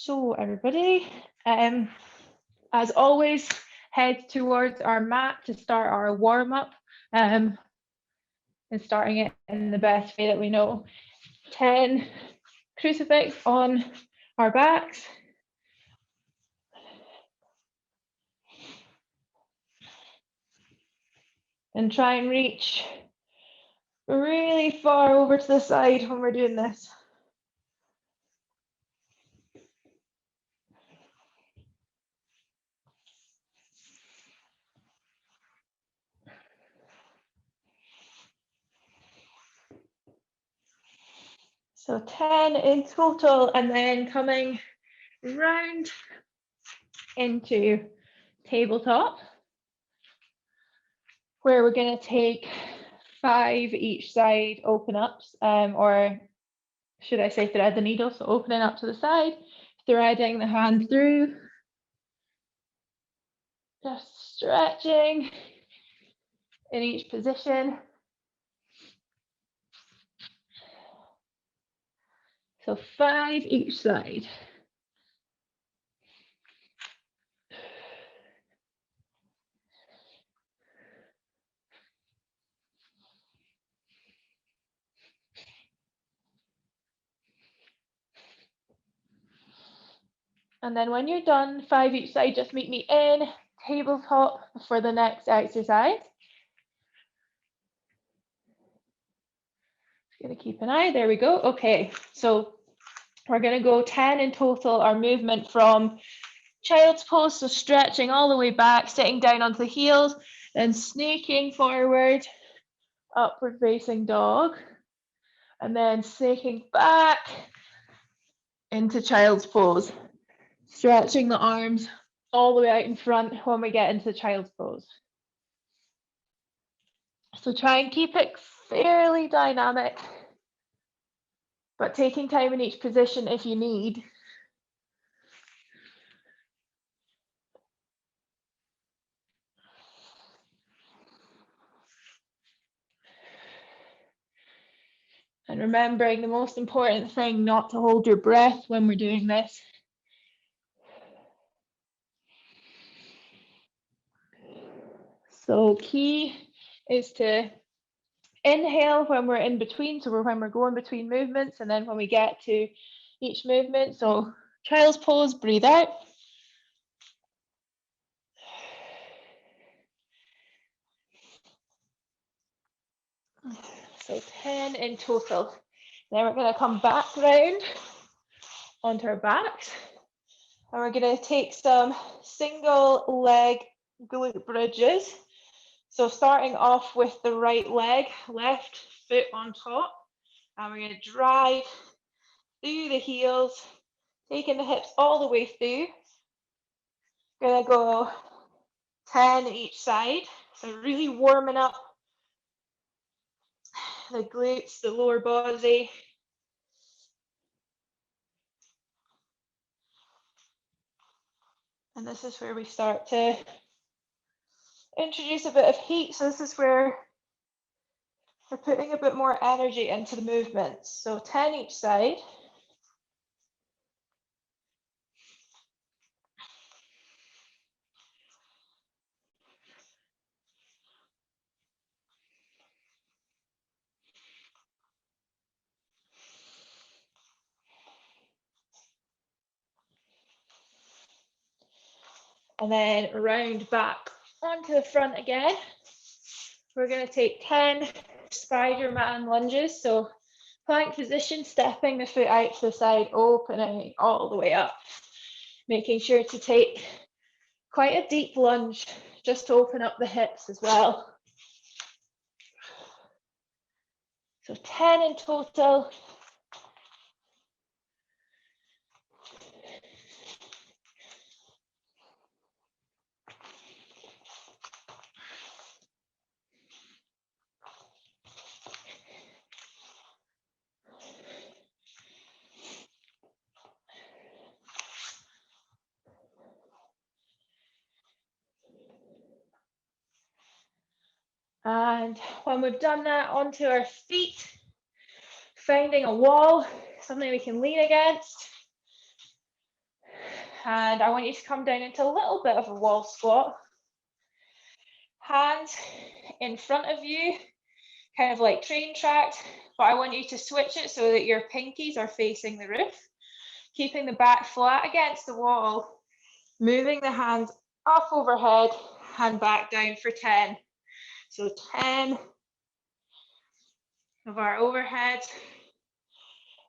So everybody, as always, head towards our mat to start our warm-up and starting it in the best way that we know. 10 crucifix on our backs. And try and reach really far over to the side when we're doing this. So 10 in total, and then coming round into tabletop, where we're going to take 5 each side open ups, or should I say thread the needle, so opening up to the side, threading the hand through, just stretching in each position. So 5 each side. And then when you're done, 5 each side, just meet me in tabletop for the next exercise. Just gonna keep an eye, there we go. Okay, so we're gonna go 10 in total, our movement from child's pose, so stretching all the way back, sitting down onto the heels, then snaking forward, upward facing dog, and then snaking back into child's pose, stretching the arms all the way out in front when we get into child's pose. So try and keep it fairly dynamic, but taking time in each position if you need. And remembering the most important thing, not to hold your breath when we're doing this. So key is to inhale when we're in between, so when we're going between movements, and then when we get to each movement, so child's pose, breathe out. So 10 in total. Then we're going to come back round onto our backs, and we're going to take some single leg glute bridges. So starting off with the right leg, left foot on top, and we're going to drive through the heels, taking the hips all the way through. Going to go 10 each side, so really warming up the glutes, the lower body. And this is where we start to introduce a bit of heat. So this is where we're putting a bit more energy into the movements. So 10 each side. And then round back onto the front again. We're going to take 10 Spiderman lunges. So plank position, stepping the foot out to the side, opening all the way up. Making sure to take quite a deep lunge just to open up the hips as well. So 10 in total. And when we've done that, onto our feet, finding a wall, something we can lean against. And I want you to come down into a little bit of a wall squat. Hands in front of you, kind of like train tracks, but I want you to switch it so that your pinkies are facing the roof, keeping the back flat against the wall, moving the hands up overhead and back down for 10. So 10 of our overheads.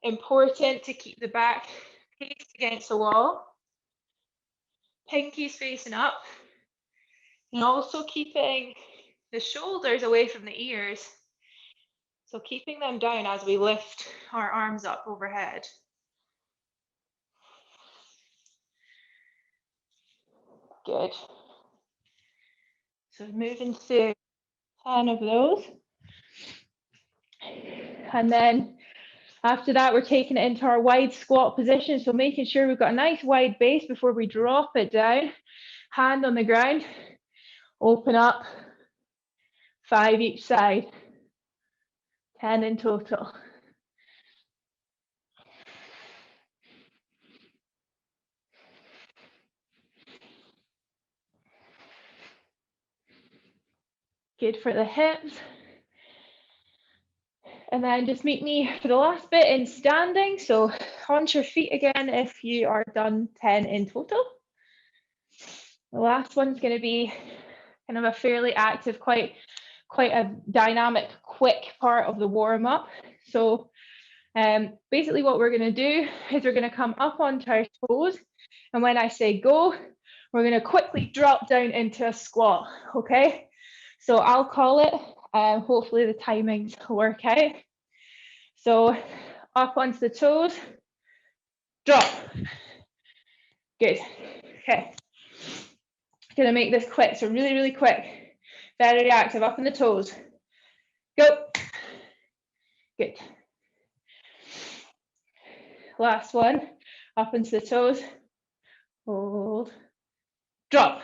Important to keep the back faced against the wall, pinkies facing up, and also keeping the shoulders away from the ears. So keeping them down as we lift our arms up overhead. Good. So moving through 10 of those. And then after that, we're taking it into our wide squat position. So making sure we've got a nice wide base before we drop it down. Hand on the ground, open up, 5 each side, 10 in total. Good for the hips. And then just meet me for the last bit in standing. So onto your feet again if you are done 10 in total. The last one's going to be kind of a fairly active, quite a dynamic, quick part of the warm-up. So basically what we're going to do is we're going to come up onto our toes. And when I say go, we're going to quickly drop down into a squat, okay? So I'll call it, hopefully the timings work out. So up onto the toes, drop. Good, okay. Gonna make this quick, so really, really quick. Very reactive, up on the toes. Go. Good. Last one, up into the toes. Hold. Drop.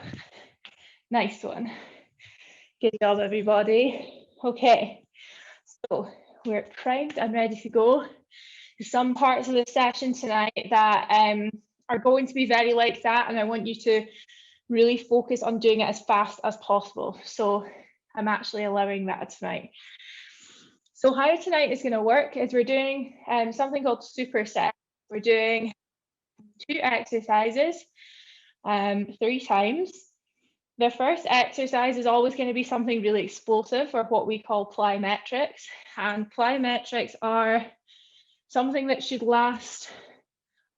Nice one. Good job, everybody. Okay, so we're primed and ready to go. Some parts of the session tonight that are going to be very like that, and I want you to really focus on doing it as fast as possible. So I'm actually allowing that tonight. So how tonight is going to work is we're doing something called superset. We're doing 2 exercises 3 times. The first exercise is always going to be something really explosive, or what we call plyometrics. And plyometrics are something that should last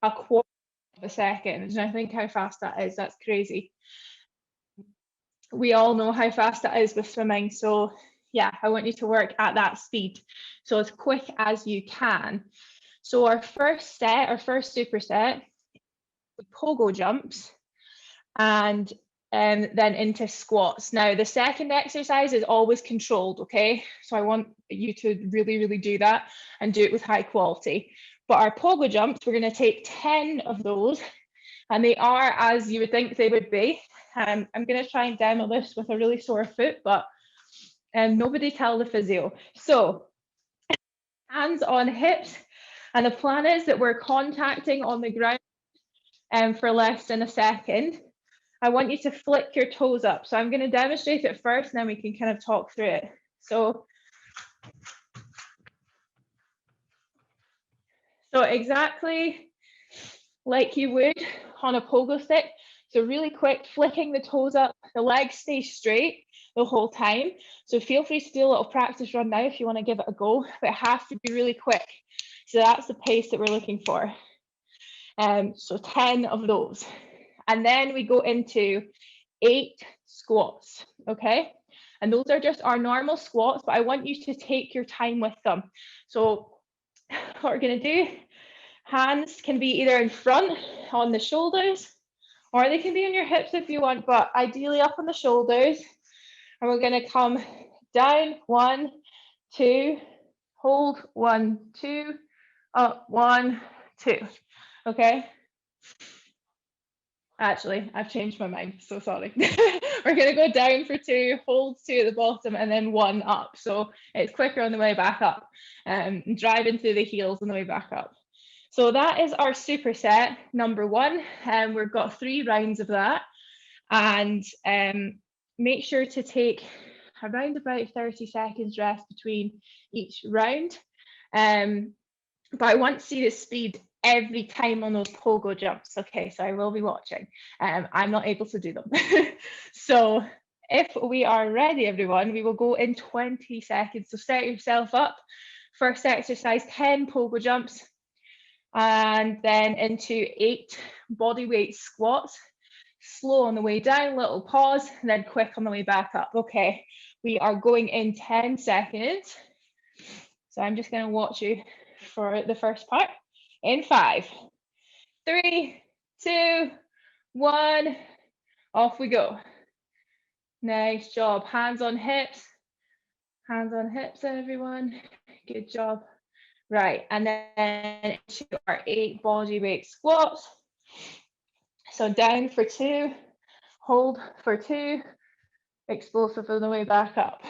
a quarter of a second. And I think how fast that is, that's crazy. We all know how fast that is with swimming. So yeah, I want you to work at that speed. So as quick as you can. So our first set, our first superset, Pogo Jumps, and then into squats. Now, the second exercise is always controlled, okay? So I want you to really, really do that and do it with high quality. But our Pogo Jumps, we're going to take 10 of those, and they are as you would think they would be. I'm going to try and demo this with a really sore foot, but nobody tell the physio. So hands on hips, and the plan is that we're contacting on the ground for less than a second. I want you to flick your toes up. So I'm going to demonstrate it first, and then we can kind of talk through it. So exactly like you would on a pogo stick. So really quick, flicking the toes up, the legs stay straight the whole time. So feel free to do a little practice run now if you want to give it a go, but it has to be really quick. So that's the pace that we're looking for. So 10 of those. And then we go into 8 squats, okay? And those are just our normal squats, but I want you to take your time with them. So what we're gonna do, hands can be either in front on the shoulders, or they can be on your hips if you want, but ideally up on the shoulders. And we're gonna come down, 1, 2, hold, 1, 2, up, 1, 2, okay? Actually, I've changed my mind, so sorry. We're gonna go down for 2, hold 2 at the bottom, and then 1 up. So it's quicker on the way back up, driving through the heels on the way back up. So that is our superset number 1. We've got 3 rounds of that. And make sure to take around about 30 seconds rest between each round. But I want to see the speed every time on those pogo jumps. Okay, so I will be watching. I'm not able to do them. So if we are ready, everyone, we will go in 20 seconds. So set yourself up. First exercise, 10 pogo jumps, and then into 8 body weight squats. Slow on the way down, little pause, and then quick on the way back up. Okay, we are going in 10 seconds. So I'm just going to watch you for the first part. In 5, 3, 2, 1, off we go. Nice job. Hands on hips. Hands on hips, everyone. Good job. Right, and then to our 8 body weight squats. So down for 2, hold for 2, explosive on the way back up.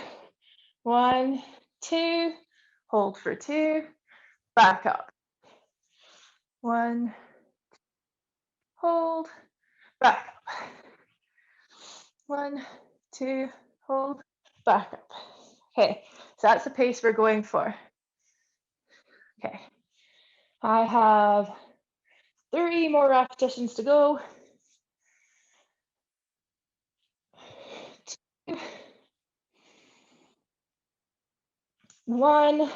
1, 2, hold for 2, back up. 1, hold, back up. 1, 2, hold, back up. Okay, so that's the pace we're going for. Okay, I have 3 more repetitions to go. 2, 1.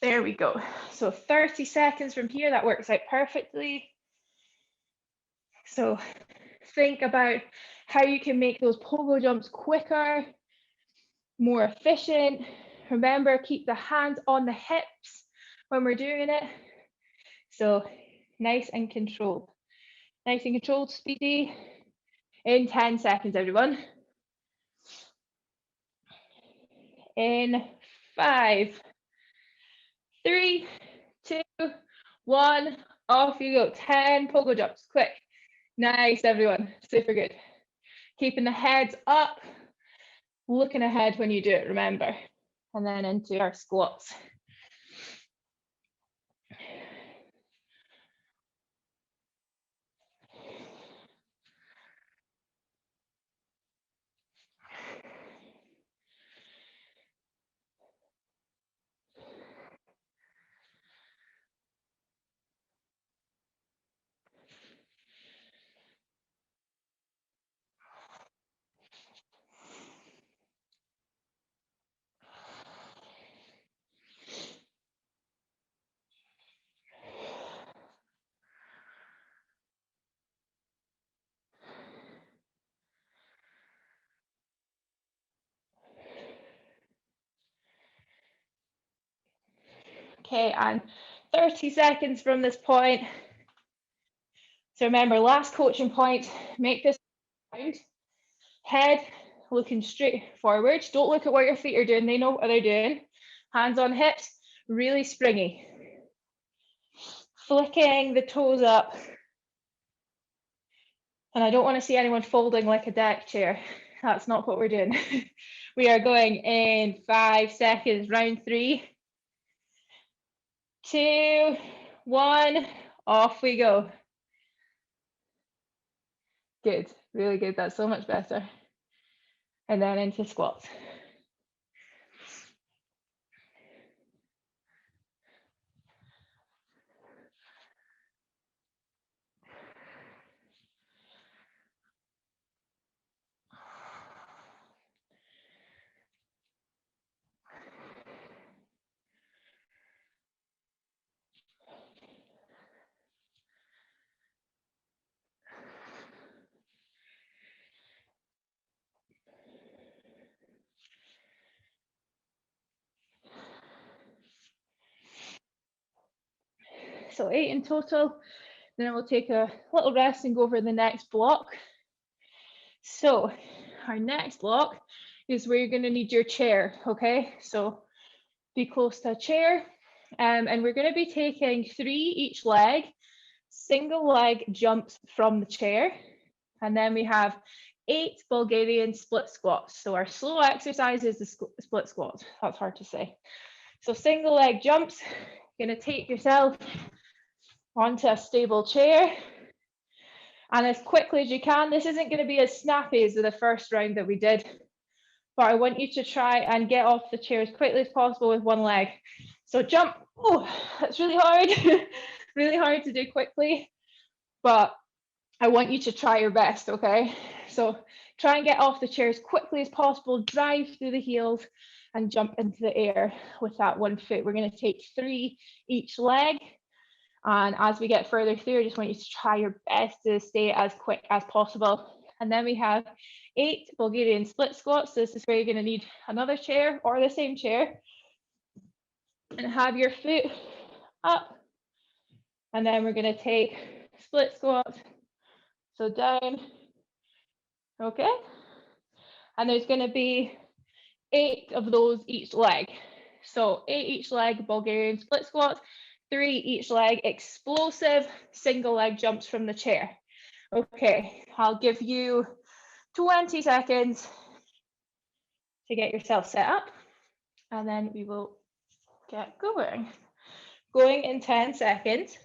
There we go. So 30 seconds from here, that works out perfectly. So think about how you can make those pogo jumps quicker, more efficient. Remember, keep the hands on the hips when we're doing it. So nice and controlled. Nice and controlled, speedy. In 10 seconds, everyone. In 5, 3, 2, 1, off you go. 10 pogo jumps, quick. Nice, everyone, super good. Keeping the heads up, looking ahead when you do it, remember. And then into our squats. Okay, and 30 seconds from this point. So remember, last coaching point, make this round. Head looking straight forward. Don't look at what your feet are doing. They know what they're doing. Hands on hips, really springy. Flicking the toes up. And I don't want to see anyone folding like a deck chair. That's not what we're doing. We are going in 5 seconds, round 3, 2, 1, off we go. Good, really good. That's so much better. And then into squats. So 8 in total. Then we'll take a little rest and go over the next block. So our next block is where you're going to need your chair, okay? So be close to a chair. And we're going to be taking 3 each leg, single leg jumps from the chair. And then we have 8 Bulgarian split squats. So our slow exercise is the split squat. That's hard to say. So single leg jumps, you're going to take yourself onto a stable chair. And as quickly as you can, this isn't going to be as snappy as the first round that we did, but I want you to try and get off the chair as quickly as possible with one leg. So jump, oh, that's really hard, really hard to do quickly, but I want you to try your best, okay? So try and get off the chair as quickly as possible, drive through the heels and jump into the air with that one foot. We're going to take 3 each leg. And as we get further through, I just want you to try your best to stay as quick as possible. And then we have 8 Bulgarian split squats. This is where you're going to need another chair or the same chair. And have your foot up. And then we're going to take split squats. So down. Okay. And there's going to be 8 of those each leg. So 8 each leg Bulgarian split squats, 3 each leg explosive single leg jumps from the chair. Okay, I'll give you 20 seconds to get yourself set up, and then we will get going. Going in 10 seconds.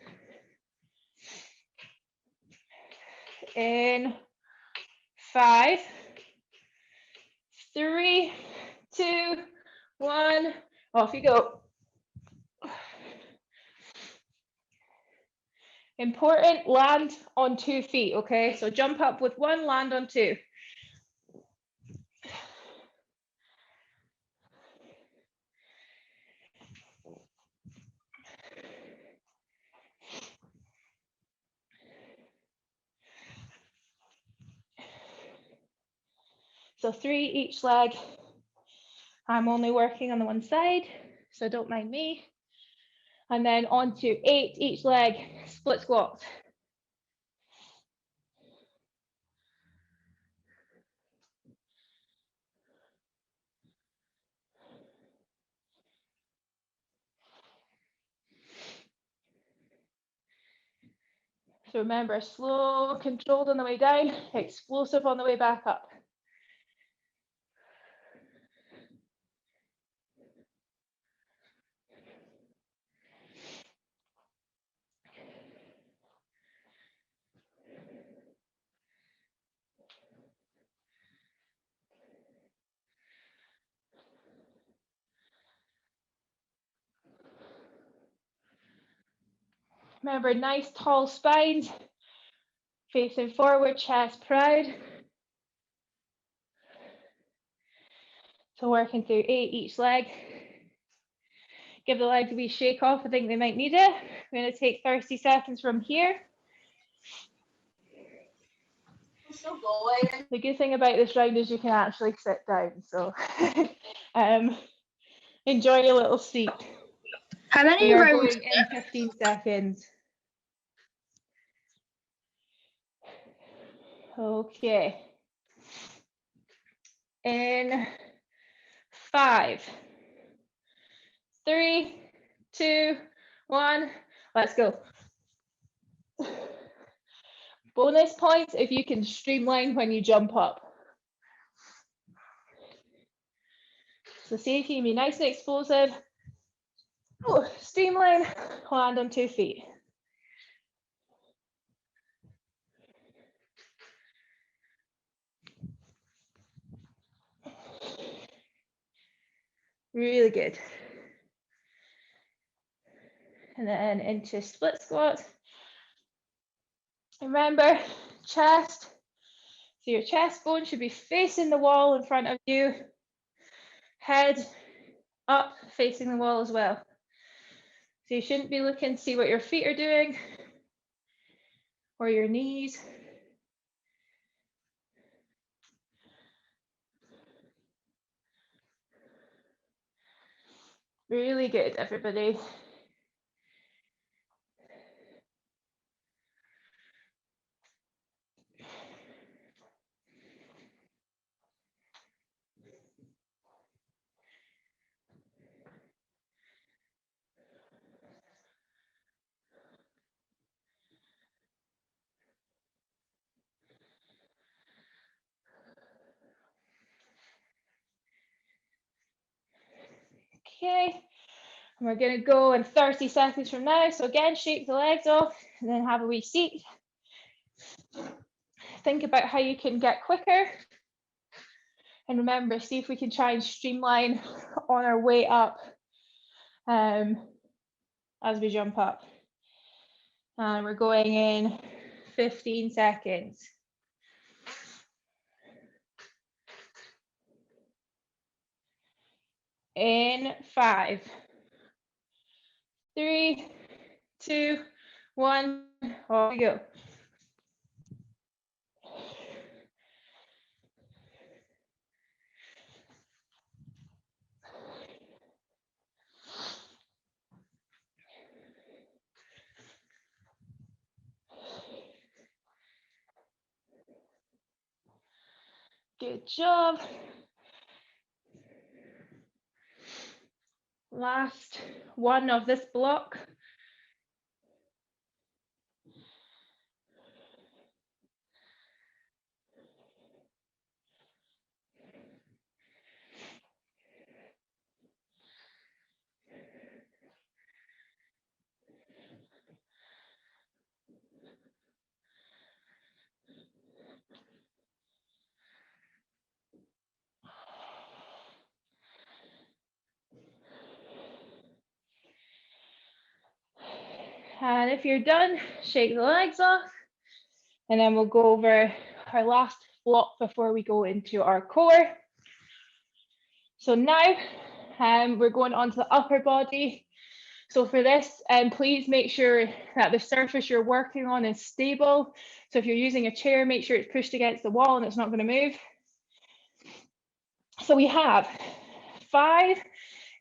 In 5, 3, 2, 1, off you go. Important, land on 2 feet, okay? So jump up with 1, land on 2. So 3 each leg. I'm only working on the one side, so don't mind me. And then on to 8 each leg, split squats. So remember, slow, controlled on the way down, explosive on the way back up. Remember, nice tall spines, facing forward, chest proud. So working through 8 each leg. Give the legs a wee shake off, I think they might need it. We're going to take 30 seconds from here. The good thing about this round is you can actually sit down, so enjoy your little seat. How many We are rounds? going in 15 seconds. Okay. In 5, 3, 2, 1, let's go. Bonus points if you can streamline when you jump up. So see if you can be nice and explosive. Oh, streamline, land on 2 feet. Really good. And then into split squats. Remember, chest. So your chest bone should be facing the wall in front of you. Head up, facing the wall as well. So you shouldn't be looking to see what your feet are doing or your knees. Really good, everybody. Okay, And we're going to go in 30 seconds from now. So again, shake the legs off and then have a wee seat. Think about how you can get quicker. And remember, see if we can try and streamline on our way up as we jump up. And we're going in 15 seconds. In 5, 3, 2, 1, off we go. Good job. Last one of this block. And if you're done, shake the legs off. And then we'll go over our last block before we go into our core. So now we're going on to the upper body. So for this, please make sure that the surface you're working on is stable. So if you're using a chair, make sure it's pushed against the wall and it's not going to move. So we have 5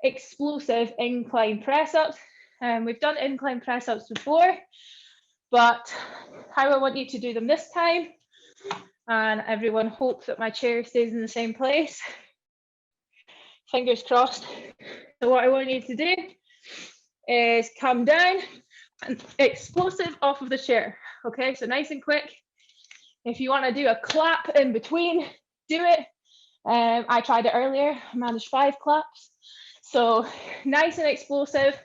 explosive incline press-ups. We've done incline press-ups before, but how I want you to do them this time, and everyone hopes that my chair stays in the same place. Fingers crossed. So what I want you to do is come down and explosive off of the chair. Okay, so nice and quick. If you want to do a clap in between, do it. I tried it earlier, I managed 5 claps. So nice and explosive.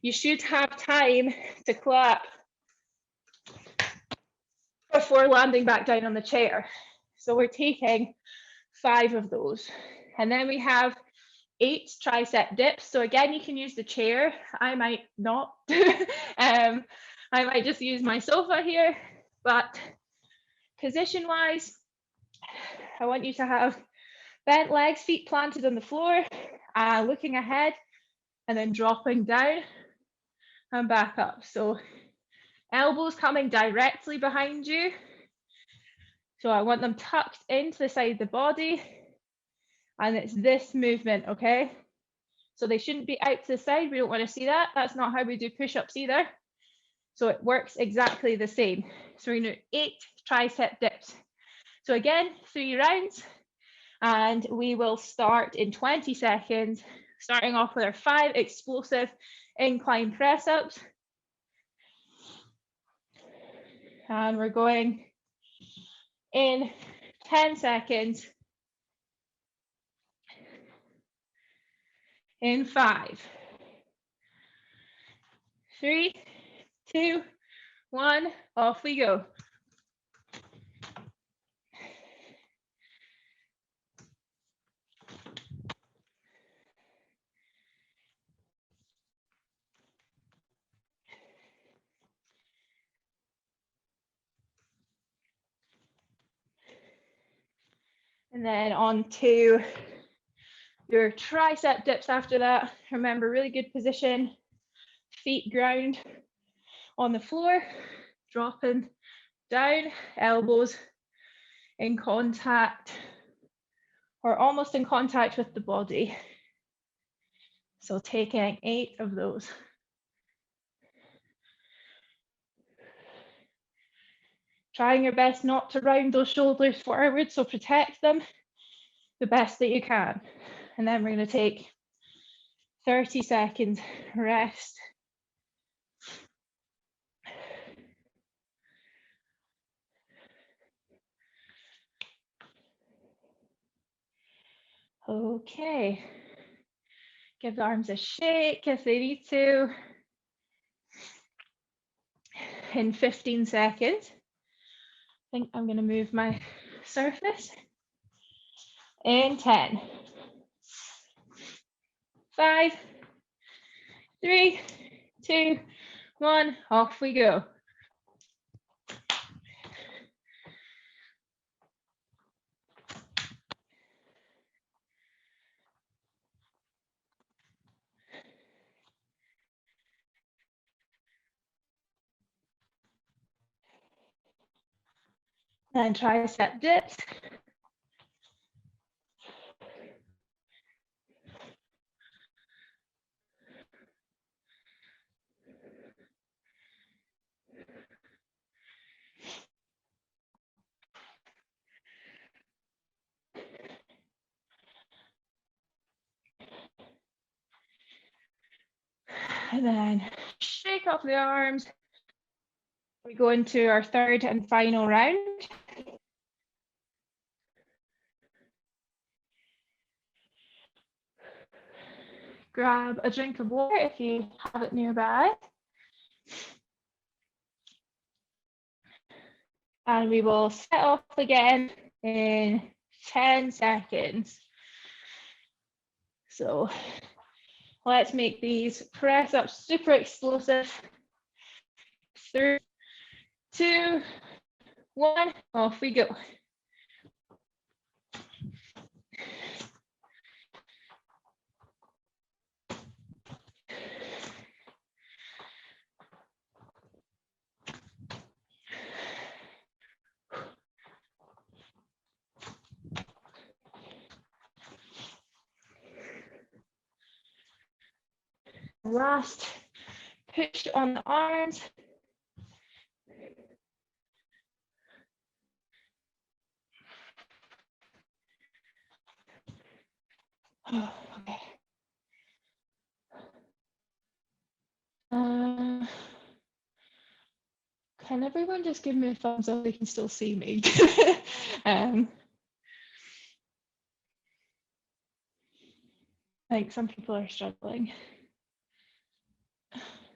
You should have time to clap before landing back down on the chair. So we're taking 5 of those. And then we have 8 tricep dips. So again, you can use the chair. I might not. I might just use my sofa here. But position-wise, I want you to have bent legs, feet planted on the floor, looking ahead, and then dropping down and back up. So elbows coming directly behind you. So I want them tucked into the side of the body. And it's this movement, okay? So they shouldn't be out to the side. We don't want to see that. That's not how we do push-ups either. So it works exactly the same. So we're going to do 8 tricep dips. So again, 3 rounds. And we will start in 20 seconds, starting off with our 5 explosive incline press-ups. And we're going in 10 seconds. In 5, 3, 2, 1, off we go. And then on to your tricep dips after that. Remember, really good position, feet ground on the floor, dropping down, elbows in contact or almost in contact with the body. So taking 8 of those. Trying your best not to round those shoulders forward, so protect them the best that you can. And then we're going to take 30 seconds rest. Okay, Give the arms a shake if they need to. In 15 seconds. I think I'm going to move my surface. In 10. 5, 3, 2, 1, off we go. And tricep dips. And then shake off the arms. We go into our third and final round. Grab a drink of water if you have it nearby. And we will set off again in 10 seconds. So let's make these press ups super explosive. 3, 2, 1, off we go. Last push on the arms. Oh, okay. Can everyone just give me a thumbs up? They can still see me. I think some people are struggling.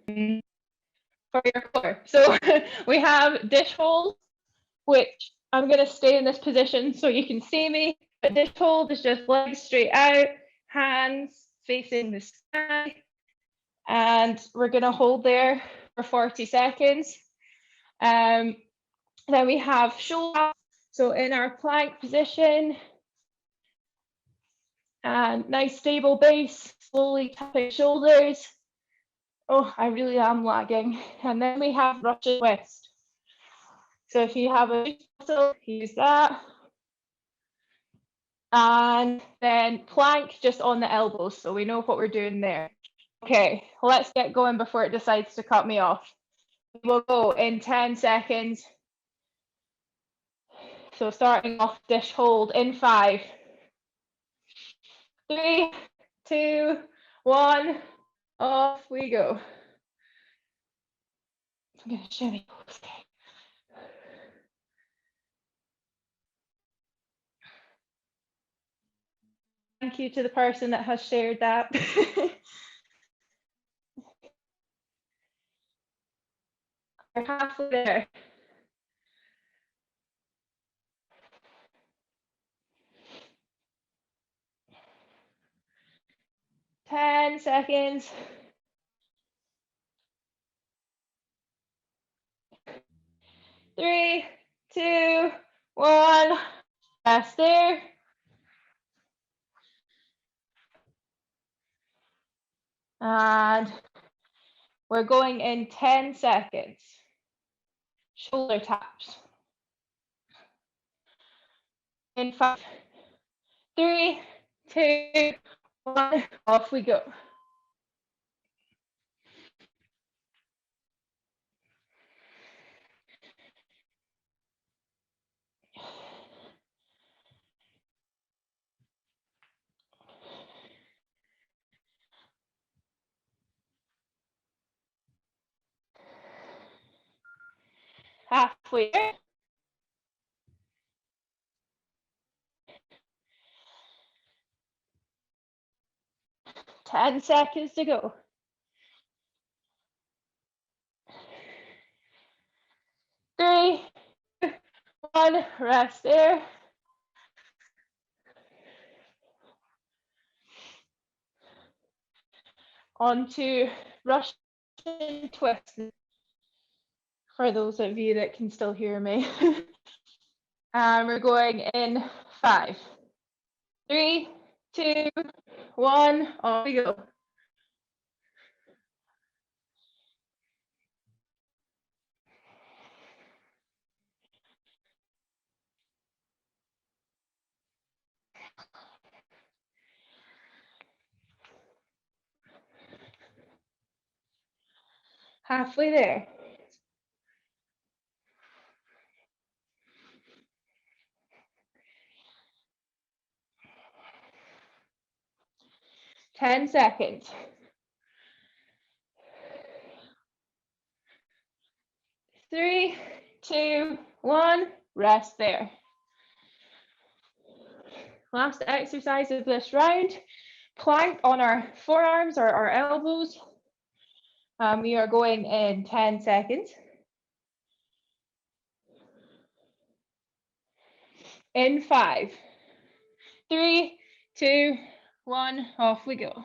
For your core. So we have dish hold, which I'm going to stay in this position so you can see me. But dish hold is just legs straight out, hands facing the sky. And we're going to hold there for 40 seconds. Then we have shoulder. So in our plank position, and nice stable base, slowly tapping shoulders. Oh, I really am lagging. And then we have Russian twist. So if you have a muscle, use that. And then plank just on the elbows, so we know what we're doing there. Okay, let's get going before it decides to cut me off. We'll go in 10 seconds. So starting off dish hold in 5, 3, 2, 1, off we go. I'm going to shimmy. Okay. Thank you to the person that has shared that. We're halfway there. Ten seconds. 3, 2, 1. Rest there. And we're going in 10 seconds. Shoulder taps. In 5, 3, 2, 1. Off we go. Halfway there. 10. 10 seconds to go. 3, 2, 1, rest there. On to Russian twist. For those of you that can still hear me. And we're going in 5, 3, 2, 1, off we go. Halfway there. Ten seconds. 3, 2, 1, rest there. Last exercise of this round, plank on our forearms or our elbows. We are going in 10 seconds. In 5, 3, 2, 1, off we go.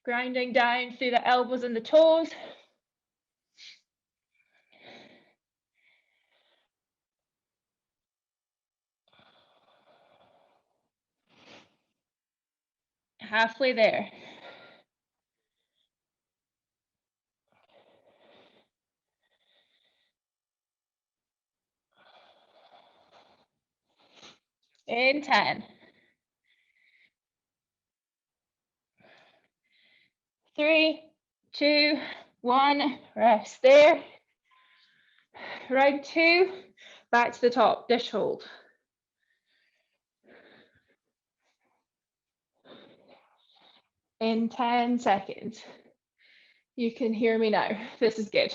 Grinding down through the elbows and the toes. Halfway there. In 10. 3, 2, 1, rest there. Round 2, back to the top, dish hold. In 10 seconds. You can hear me now. This is good.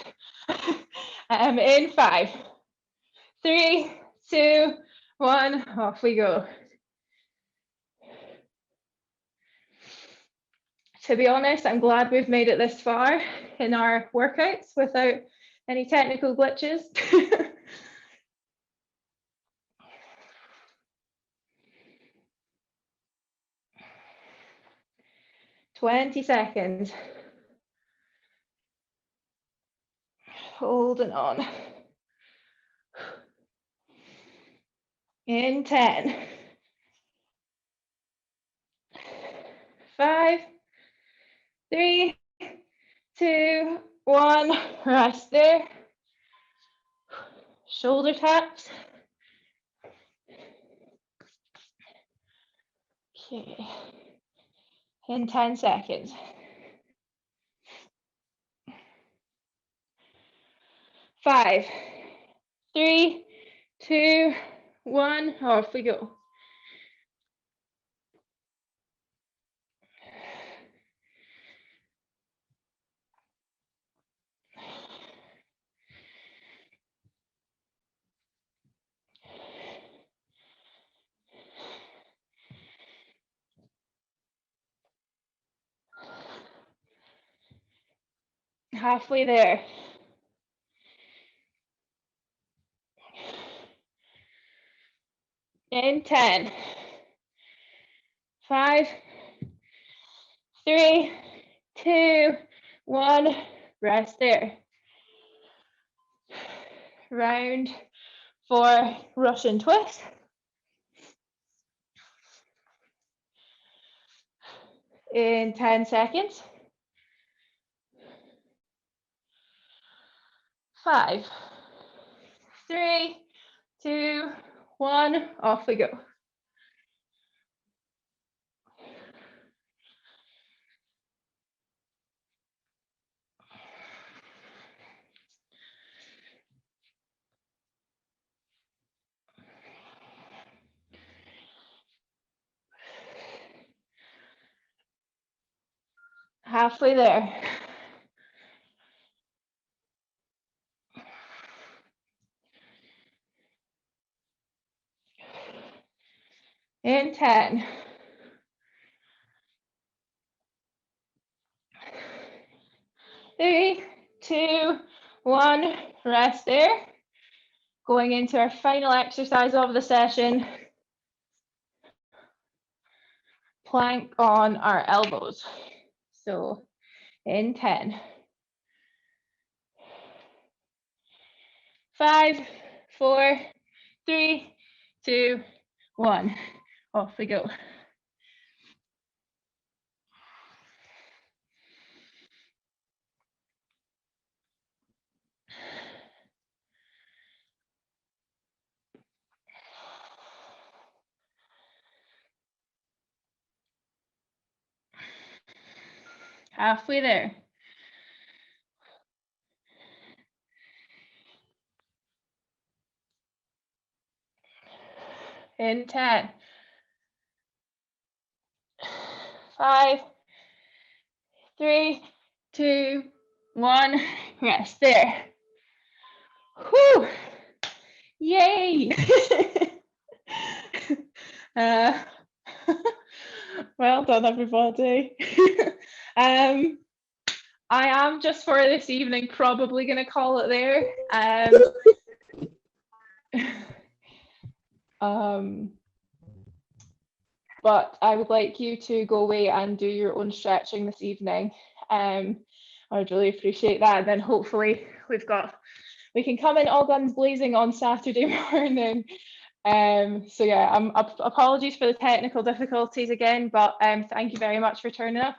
In 5, 3, 2, 1, off we go. To be honest, I'm glad we've made it this far in our workouts without any technical glitches. 20 seconds. Holding on. In 10. 5, 3, 2, 1, rest there. Shoulder taps. Okay. In 10 seconds. 5, 3, 2, 1, off we go. Halfway there. In 10. 5, 3, 2, 1, rest there. Round 4, Russian twist. In 10 seconds. 5, 3, 2, 1, off we go. Halfway there. in 10. 3, 2, 1, rest there. Going into our final exercise of the session, plank on our elbows. So in 10. 5, 4, 3, 2, 1. Off we go. Halfway there. In 10. 5, 3, 2, 1. Rest there. Whew. Yay. Well done, everybody. I am, just for this evening, probably going to call it there. But I would like you to go away and do your own stretching this evening. I would really appreciate that. And then hopefully we can come in all guns blazing on Saturday morning. So yeah, apologies for the technical difficulties again, but thank you very much for turning up.